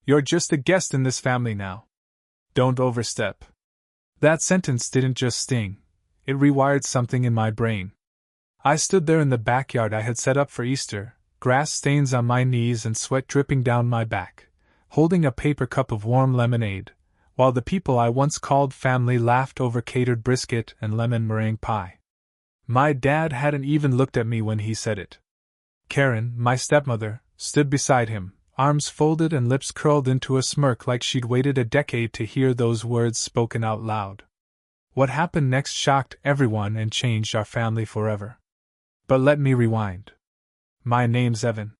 You're just a guest in this family now. Don't overstep. That sentence didn't just sting, it rewired something in my brain. I stood there in the backyard I had set up for Easter, grass stains on my knees and sweat dripping down my back, holding a paper cup of warm lemonade, while the people I once called family laughed over catered brisket and lemon meringue pie. My dad hadn't even looked at me when he said it. Karen, my stepmother, stood beside him, arms folded and lips curled into a smirk like she'd waited a decade to hear those words spoken out loud. What happened next shocked everyone and changed our family forever. But let me rewind. My name's Evan.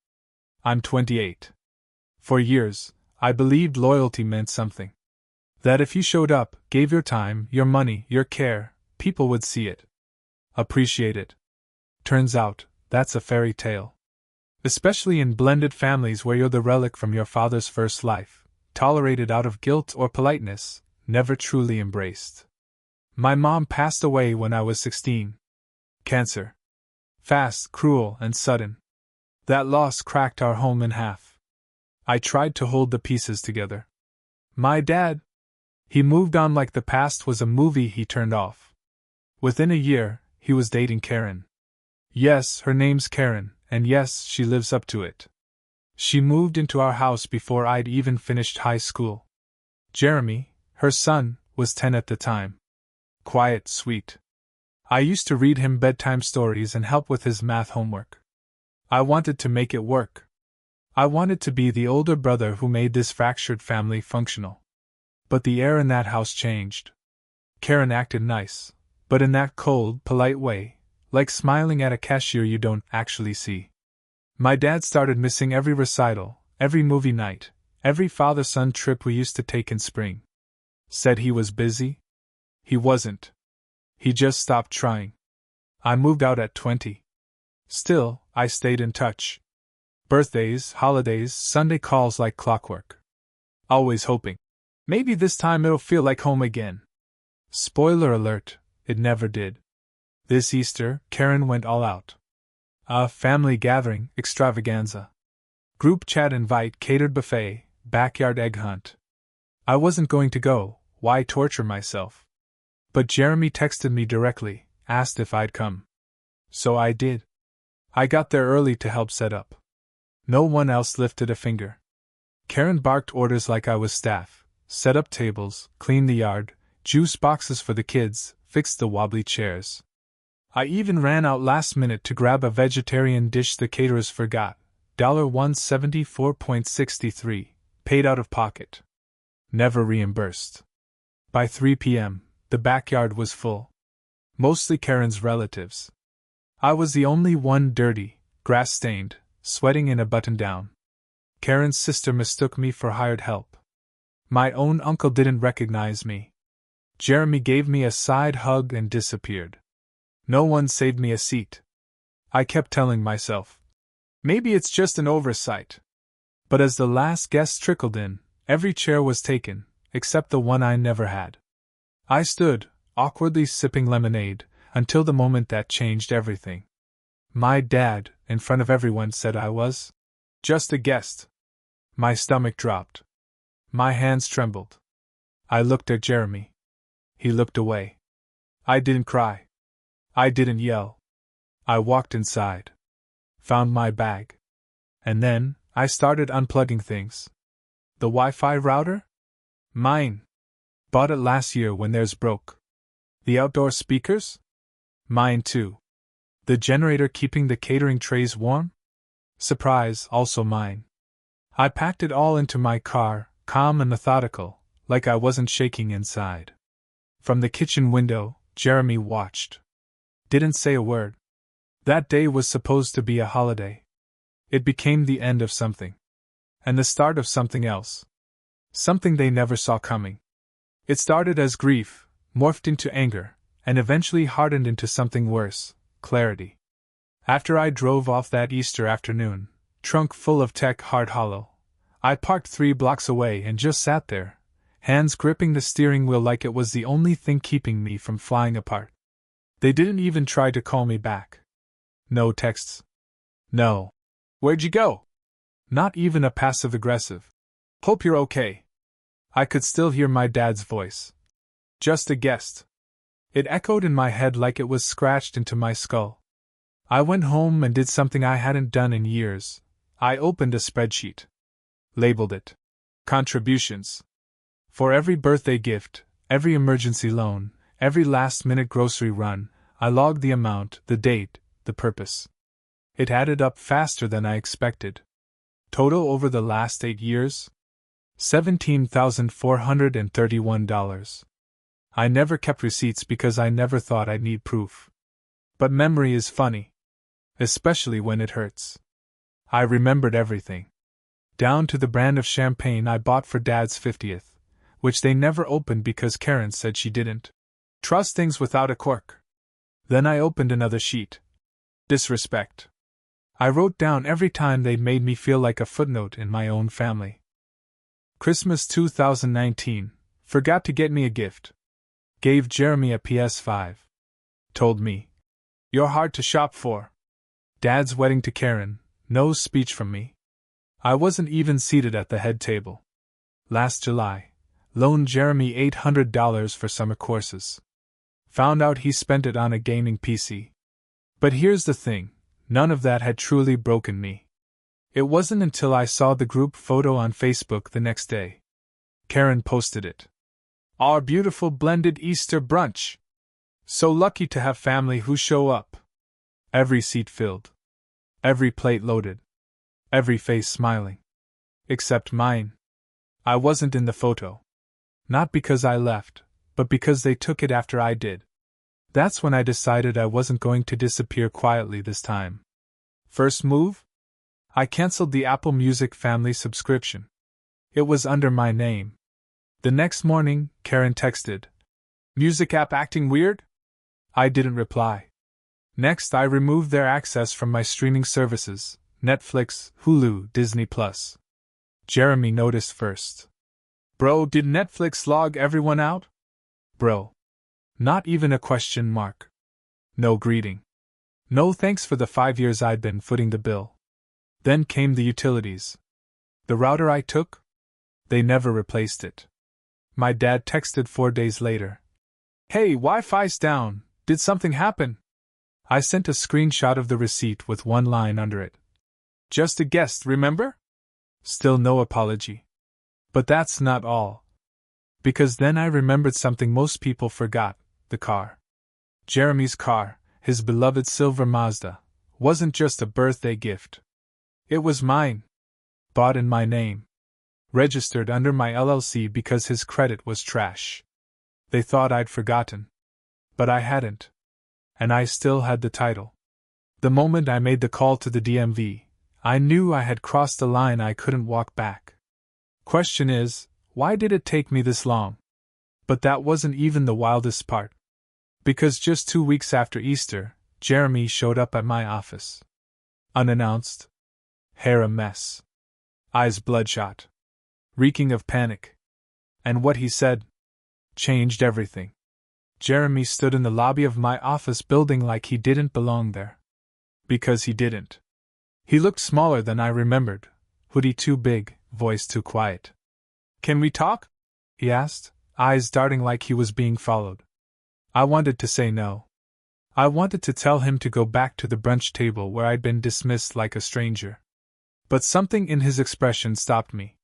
I'm 28. For years, I believed loyalty meant something. That if you showed up, gave your time, your money, your care, people would see it. Appreciate it. Turns out, that's a fairy tale. Especially in blended families where you're the relic from your father's first life, tolerated out of guilt or politeness, never truly embraced. My mom passed away when I was 16. Cancer. Fast, cruel, and sudden. That loss cracked our home in half. I tried to hold the pieces together. My dad? He moved on like the past was a movie he turned off. Within a year, he was dating Karen. Yes, her name's Karen, and yes, she lives up to it. She moved into our house before I'd even finished high school. Jeremy, her son, was 10 at the time. Quiet, sweet. I used to read him bedtime stories and help with his math homework. I wanted to make it work. I wanted to be the older brother who made this fractured family functional. But the air in that house changed. Karen acted nice, but in that cold, polite way, like smiling at a cashier you don't actually see. My dad started missing every recital, every movie night, every father-son trip we used to take in spring. Said he was busy? He wasn't. He just stopped trying. I moved out at 20. Still, I stayed in touch. Birthdays, holidays, Sunday calls like clockwork. Always hoping. Maybe this time it'll feel like home again. Spoiler alert, it never did. This Easter, Karen went all out. A family gathering, extravaganza. Group chat invite, catered buffet, backyard egg hunt. I wasn't going to go, why torture myself? But Jeremy texted me directly, asked if I'd come. So I did. I got there early to help set up. No one else lifted a finger. Karen barked orders like I was staff, set up tables, cleaned the yard, juice boxes for the kids, fixed the wobbly chairs. I even ran out last minute to grab a vegetarian dish the caterers forgot, $174.63, paid out of pocket. Never reimbursed. By 3 p.m., the backyard was full. Mostly Karen's relatives. I was the only one dirty, grass-stained, sweating in a button-down. Karen's sister mistook me for hired help. My own uncle didn't recognize me. Jeremy gave me a side hug and disappeared. No one saved me a seat. I kept telling myself, maybe it's just an oversight. But as the last guest trickled in, every chair was taken, except the one I never had. I stood, awkwardly sipping lemonade, until the moment that changed everything. My dad, in front of everyone, said I was just a guest. My stomach dropped. My hands trembled. I looked at Jeremy. He looked away. I didn't cry. I didn't yell. I walked inside. Found my bag. And then, I started unplugging things. The Wi-Fi router? Mine. Bought it last year when theirs broke. The outdoor speakers? Mine too. The generator keeping the catering trays warm? Surprise, also mine. I packed it all into my car, calm and methodical, like I wasn't shaking inside. From the kitchen window, Jeremy watched. Didn't say a word. That day was supposed to be a holiday. It became the end of something. And the start of something else. Something they never saw coming. It started as grief, morphed into anger, and eventually hardened into something worse, clarity. After I drove off that Easter afternoon, trunk full of tech, heart hollow, I parked 3 blocks away and just sat there, hands gripping the steering wheel like it was the only thing keeping me from flying apart. They didn't even try to call me back. No texts. No. Where'd you go? Not even a passive-aggressive. Hope you're okay. I could still hear my dad's voice. Just a guest. It echoed in my head like it was scratched into my skull. I went home and did something I hadn't done in years. I opened a spreadsheet. Labeled it Contributions. For every birthday gift, every emergency loan, every last-minute grocery run, I logged the amount, the date, the purpose. It added up faster than I expected. Total over the last 8 years? $17,431. I never kept receipts because I never thought I'd need proof. But memory is funny. Especially when it hurts. I remembered everything. Down to the brand of champagne I bought for Dad's 50th, which they never opened because Karen said she didn't trust things without a cork. Then I opened another sheet. Disrespect. I wrote down every time they made me feel like a footnote in my own family. Christmas 2019. Forgot to get me a gift. Gave Jeremy a PS5. Told me. You're hard to shop for. Dad's wedding to Karen. No speech from me. I wasn't even seated at the head table. Last July. Loaned Jeremy $800 for summer courses. Found out he spent it on a gaming PC. But here's the thing, none of that had truly broken me. It wasn't until I saw the group photo on Facebook the next day. Karen posted it. Our beautiful blended Easter brunch. So lucky to have family who show up. Every seat filled. Every plate loaded. Every face smiling. Except mine. I wasn't in the photo. Not because I left, but because they took it after I did. That's when I decided I wasn't going to disappear quietly this time. First move? I canceled the Apple Music family subscription. It was under my name. The next morning, Karen texted, "Music app acting weird?" I didn't reply. Next, I removed their access from my streaming services, Netflix, Hulu, Disney+. Jeremy noticed first. Bro, did Netflix log everyone out? Bro. Not even a question mark. No greeting. No thanks for the 5 years I'd been footing the bill. Then came the utilities. The router I took? They never replaced it. My dad texted 4 days later. Hey, Wi-Fi's down. Did something happen? I sent a screenshot of the receipt with one line under it. Just a guest, remember? Still no apology. But that's not all. Because then I remembered something most people forgot, the car. Jeremy's car, his beloved silver Mazda, wasn't just a birthday gift. It was mine. Bought in my name. Registered under my LLC because his credit was trash. They thought I'd forgotten. But I hadn't. And I still had the title. The moment I made the call to the DMV, I knew I had crossed a line I couldn't walk back. Question is, why did it take me this long? But that wasn't even the wildest part. Because just 2 weeks after Easter, Jeremy showed up at my office. Unannounced. Hair a mess. Eyes bloodshot. Reeking of panic. And what he said changed everything. Jeremy stood in the lobby of my office building like he didn't belong there. Because he didn't. He looked smaller than I remembered, hoodie too big, voice too quiet. Can we talk? He asked, eyes darting like he was being followed. I wanted to say no. I wanted to tell him to go back to the brunch table where I'd been dismissed like a stranger. But something in his expression stopped me.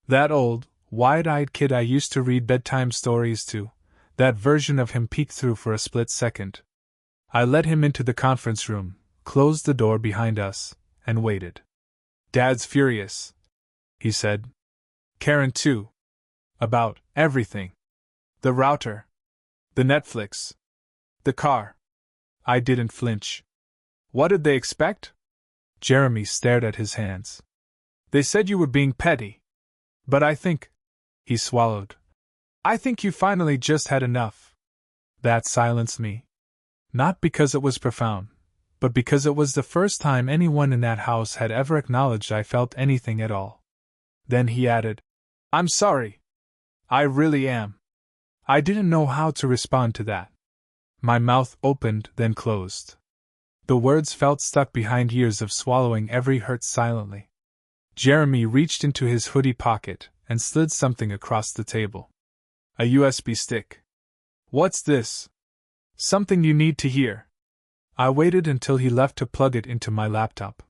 That old, wide-eyed kid I used to read bedtime stories to, that version of him peeked through for a split second. I led him into the conference room, closed the door behind us, and waited. Dad's furious, he said. Karen too. About everything. The router. The Netflix. The car. I didn't flinch. What did they expect? Jeremy stared at his hands. They said you were being petty. But I think... He swallowed. I think you finally just had enough. That silenced me. Not because it was profound, but because it was the first time anyone in that house had ever acknowledged I felt anything at all. Then he added, I'm sorry. I really am. I didn't know how to respond to that. My mouth opened, then closed. The words felt stuck behind years of swallowing every hurt silently. Jeremy reached into his hoodie pocket and slid something across the table. A USB stick. What's this? Something you need to hear. I waited until he left to plug it into my laptop.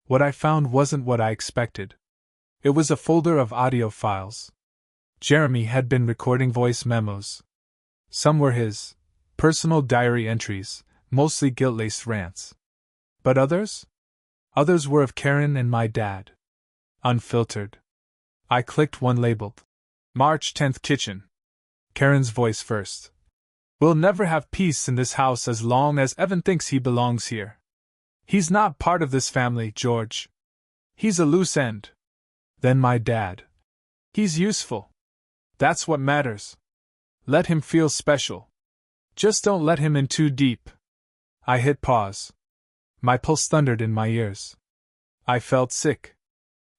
What I found wasn't what I expected. It was a folder of audio files. Jeremy had been recording voice memos. Some were his personal diary entries, mostly guilt-laced rants. But others? Others were of Karen and my dad. Unfiltered. I clicked one labeled March 10th Kitchen. Karen's voice first. We'll never have peace in this house as long as Evan thinks he belongs here. He's not part of this family, George. He's a loose end. Then my dad. He's useful. That's what matters. Let him feel special. Just don't let him in too deep. I hit pause. My pulse thundered in my ears. I felt sick.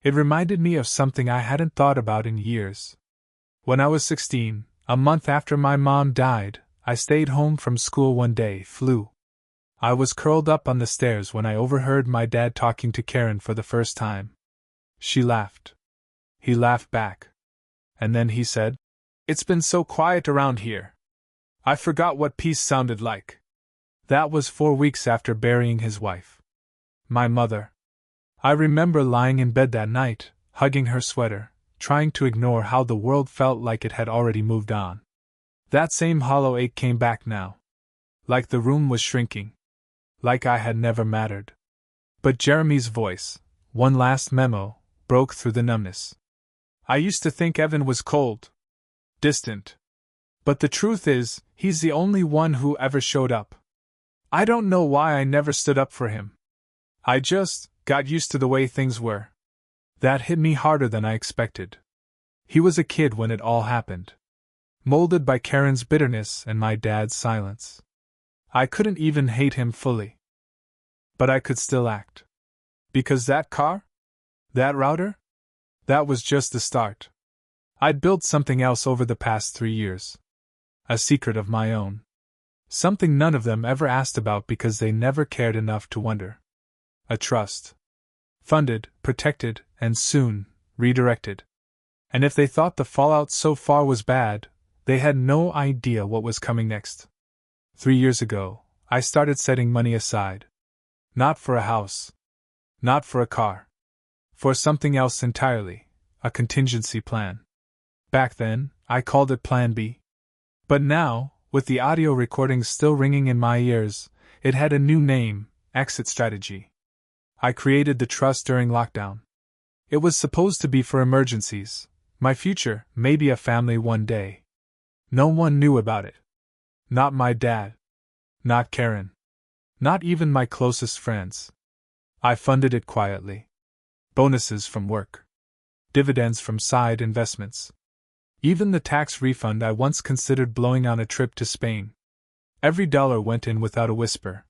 It reminded me of something I hadn't thought about in years. When I was 16, a month after my mom died, I stayed home from school one day, flu. I was curled up on the stairs when I overheard my dad talking to Karen for the first time. She laughed. He laughed back. And then he said, "It's been so quiet around here. I forgot what peace sounded like." That was 4 weeks after burying his wife. My mother. I remember lying in bed that night, hugging her sweater, trying to ignore how the world felt like it had already moved on. That same hollow ache came back now. Like the room was shrinking. Like I had never mattered. But Jeremy's voice, one last memo, broke through the numbness. I used to think Evan was cold. Distant. But the truth is, he's the only one who ever showed up. I don't know why I never stood up for him. I just got used to the way things were. That hit me harder than I expected. He was a kid when it all happened. Molded by Karen's bitterness and my dad's silence. I couldn't even hate him fully. But I could still act. Because that car? That router? That was just the start. I'd built something else over the past 3 years. A secret of my own. Something none of them ever asked about because they never cared enough to wonder. A trust. Funded, protected, and soon, redirected. And if they thought the fallout so far was bad, they had no idea what was coming next. 3 years ago, I started setting money aside. Not for a house. Not for a car. For something else entirely, a contingency plan. Back then, I called it Plan B. But now, with the audio recordings still ringing in my ears, it had a new name, Exit Strategy. I created the trust during lockdown. It was supposed to be for emergencies, my future, maybe a family one day. No one knew about it. Not my dad. Not Karen. Not even my closest friends. I funded it quietly. Bonuses from work. Dividends from side investments. Even the tax refund I once considered blowing on a trip to Spain. Every dollar went in without a whisper.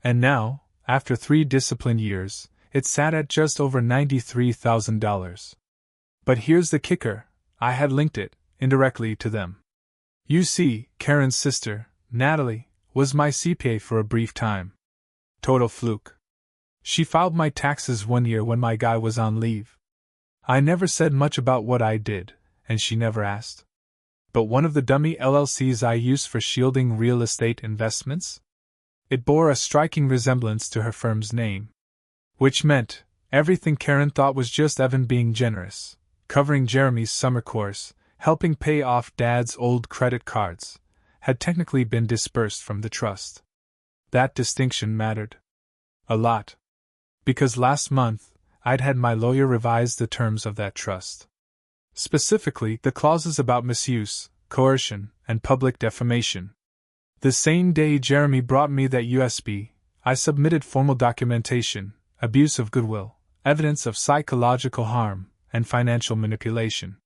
And now, after 3 disciplined years, it sat at just over $93,000. But here's the kicker, I had linked it, indirectly, to them. You see, Karen's sister, Natalie, was my CPA for a brief time. Total fluke. She filed my taxes one year when my guy was on leave. I never said much about what I did, and she never asked. But one of the dummy LLCs I used for shielding real estate investments? It bore a striking resemblance to her firm's name. Which meant, everything Karen thought was just Evan being generous, covering Jeremy's summer course, helping pay off Dad's old credit cards, had technically been dispersed from the trust. That distinction mattered. A lot. Because last month, I'd had my lawyer revise the terms of that trust. Specifically, the clauses about misuse, coercion, and public defamation. The same day Jeremy brought me that USB, I submitted formal documentation, abuse of goodwill, evidence of psychological harm, and financial manipulation.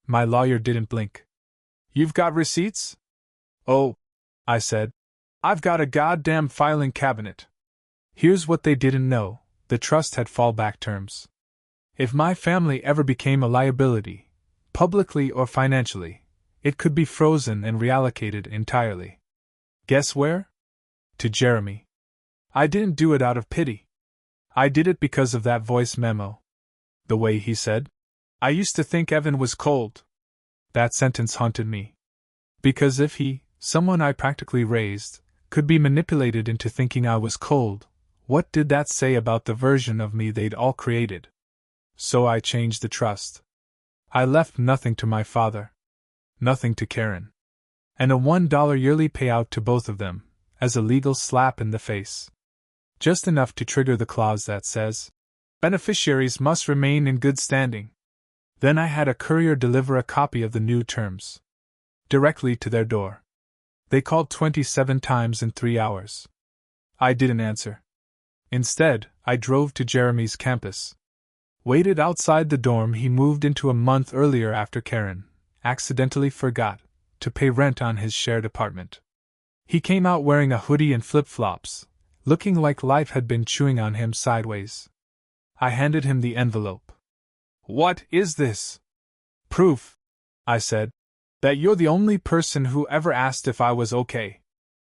My lawyer didn't blink. "You've got receipts?" "Oh," I said. "I've got a goddamn filing cabinet." Here's what they didn't know, the trust had fallback terms. If my family ever became a liability, publicly or financially, it could be frozen and reallocated entirely. Guess where? To Jeremy. I didn't do it out of pity. I did it because of that voice memo. The way he said, I used to think Evan was cold. That sentence haunted me. Because if he, someone I practically raised, could be manipulated into thinking I was cold, what did that say about the version of me they'd all created? So I changed the trust. I left nothing to my father. Nothing to Karen. And a $1 yearly payout to both of them, as a legal slap in the face. Just enough to trigger the clause that says, beneficiaries must remain in good standing. Then I had a courier deliver a copy of the new terms. Directly to their door. They called 27 times in 3 hours. I didn't answer. Instead, I drove to Jeremy's campus. Waited outside the dorm he moved into a month earlier after Karen accidentally forgot to pay rent on his shared apartment. He came out wearing a hoodie and flip-flops, looking like life had been chewing on him sideways. I handed him the envelope. What is this? Proof, I said, that you're the only person who ever asked if I was okay.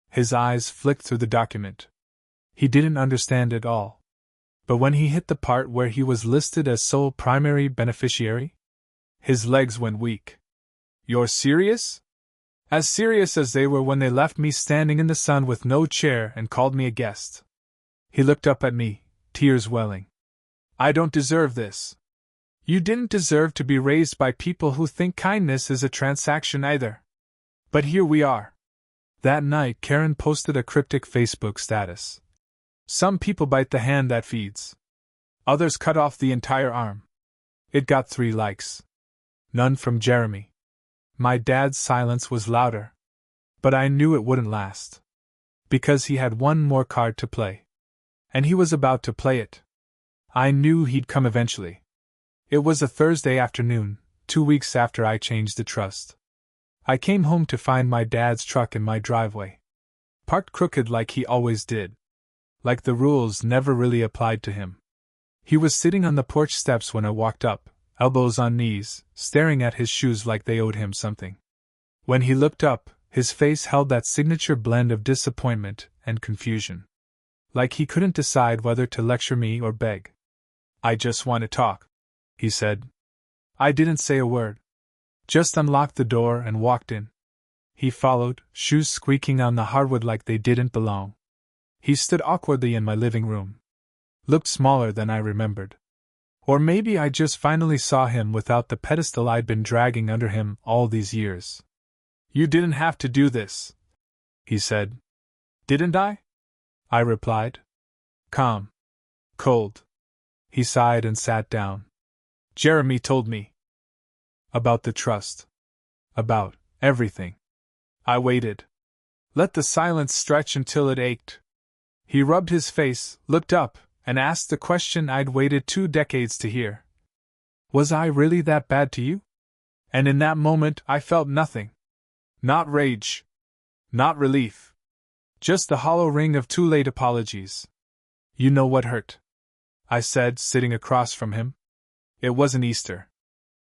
His eyes flicked through the document. He didn't understand it all. But when he hit the part where he was listed as sole primary beneficiary, his legs went weak. You're serious? As serious as they were when they left me standing in the sun with no chair and called me a guest. He looked up at me, tears welling. I don't deserve this. You didn't deserve to be raised by people who think kindness is a transaction either. But here we are. That night Karen posted a cryptic Facebook status. Some people bite the hand that feeds. Others cut off the entire arm. It got 3 likes. None from Jeremy. My dad's silence was louder. But I knew it wouldn't last. Because he had one more card to play. And he was about to play it. I knew he'd come eventually. It was a Thursday afternoon, 2 weeks after I changed the trust. I came home to find my dad's truck in my driveway. Parked crooked like he always did. Like the rules never really applied to him. He was sitting on the porch steps when I walked up, elbows on knees, staring at his shoes like they owed him something. When he looked up, his face held that signature blend of disappointment and confusion. Like he couldn't decide whether to lecture me or beg. I just want to talk, he said. I didn't say a word. Just unlocked the door and walked in. He followed, shoes squeaking on the hardwood like they didn't belong. He stood awkwardly in my living room. Looked smaller than I remembered. Or maybe I just finally saw him without the pedestal I'd been dragging under him all these years. You didn't have to do this, he said. Didn't I? I replied. Calm. Cold. He sighed and sat down. Jeremy told me. About the trust. About everything. I waited. Let the silence stretch until it ached. He rubbed his face, looked up, and asked the question I'd waited 2 decades to hear. Was I really that bad to you? And in that moment I felt nothing. Not rage. Not relief. Just the hollow ring of too late apologies. You know what hurt? I said, sitting across from him. It wasn't Easter.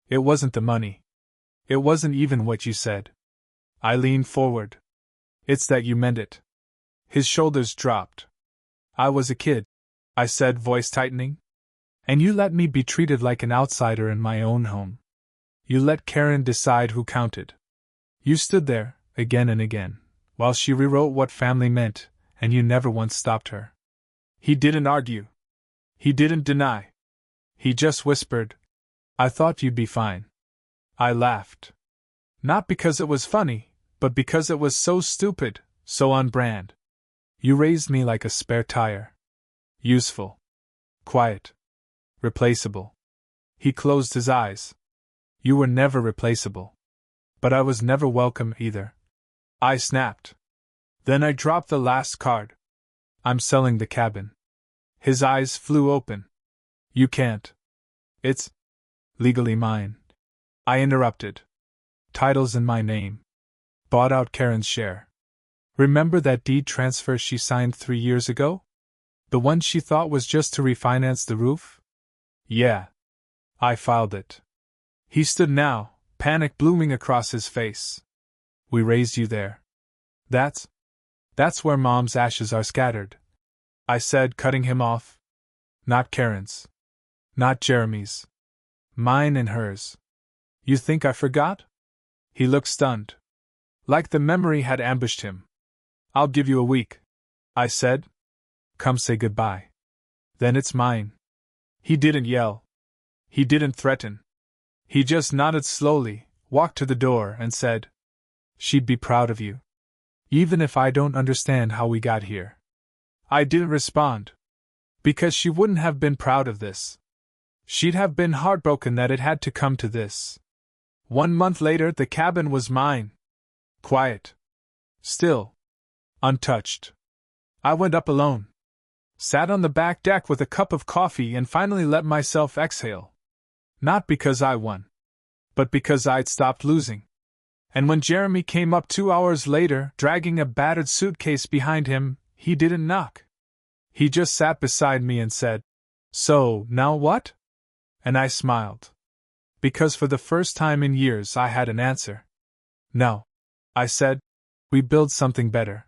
It wasn't the money. It wasn't even what you said. I leaned forward. It's that you meant it. His shoulders dropped. I was a kid, I said, voice tightening. And you let me be treated like an outsider in my own home. You let Karen decide who counted. You stood there, again and again, while she rewrote what family meant, and you never once stopped her. He didn't argue. He didn't deny. He just whispered, I thought you'd be fine. I laughed. Not because it was funny, but because it was so stupid, so on brand. You raised me like a spare tire. Useful. Quiet. Replaceable. He closed his eyes. You were never replaceable. But I was never welcome either. I snapped. Then I dropped the last card. I'm selling the cabin. His eyes flew open. You can't. It's legally mine. I interrupted. Title's in my name. Bought out Karen's share. Remember that deed transfer she signed 3 years ago? The one she thought was just to refinance the roof? Yeah. I filed it. He stood now, panic blooming across his face. We raised you there. That's where Mom's ashes are scattered. I said, cutting him off. Not Karen's. Not Jeremy's. Mine and hers. You think I forgot? He looked stunned. Like the memory had ambushed him. I'll give you a week, I said. Come say goodbye. Then it's mine. He didn't yell. He didn't threaten. He just nodded slowly, walked to the door, and said, She'd be proud of you. Even if I don't understand how we got here. I didn't respond. Because she wouldn't have been proud of this. She'd have been heartbroken that it had to come to this. 1 month later, the cabin was mine. Quiet. Still. Untouched. I went up alone. Sat on the back deck with a cup of coffee and finally let myself exhale. Not because I won. But because I'd stopped losing. And when Jeremy came up 2 hours later, dragging a battered suitcase behind him, he didn't knock. He just sat beside me and said, So, now what? And I smiled. Because for the first time in years I had an answer. No. I said, we build something better.